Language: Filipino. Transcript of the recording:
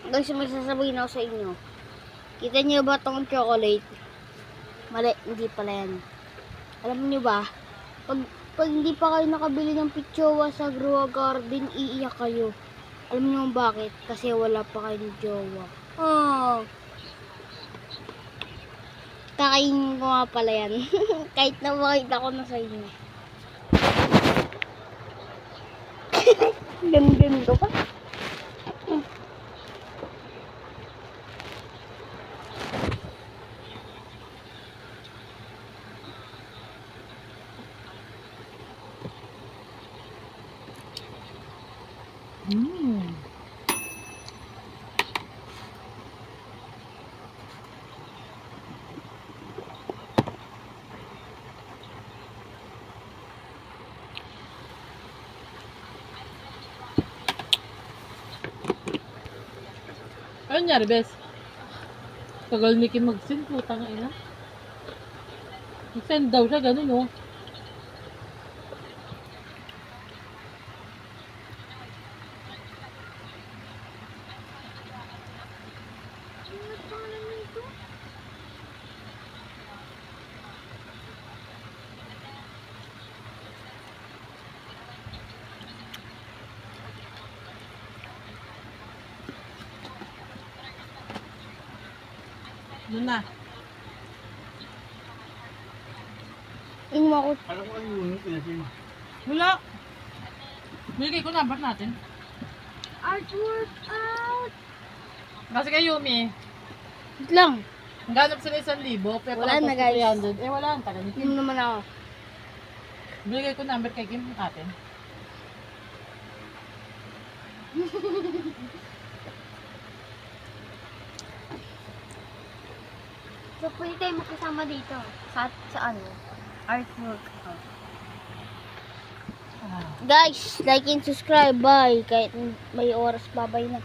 Guys, may sasabihin ako sa inyo. Kita niyo ba tong chocolate? Mali, hindi pala yan. Alam niyo ba, pag hindi pa kayo nakabili ng pitsowa sa Grua Garden, iiyak kayo. Alam niyo bakit? Kasi wala pa kayong jowa. Oh. Kakainin ko nga pala yan. Kahit na makita ko na sa inyo. Ganito pa. Ano nangyari, Bes? Tagal ni Kim mag-send, putang ina. Mag-send daw siya, ganun, oh. Doon na. Inom ako. Alam ko ano yun, pinasin. Wala. Bigay ko number natin. Artwork out! Kasi kay Yumi, Wait lang. ganap sila 1,000, pero Wala na, guys. 300. Eh, wala. Ang tagal ni Kim. Inom naman ako. Bigay ko number kay Kim natin. So, pwede tayo makasama dito. Sa ano? Artwork out. Ah. Guys, like and subscribe. Bye. Kahit may oras, babay na.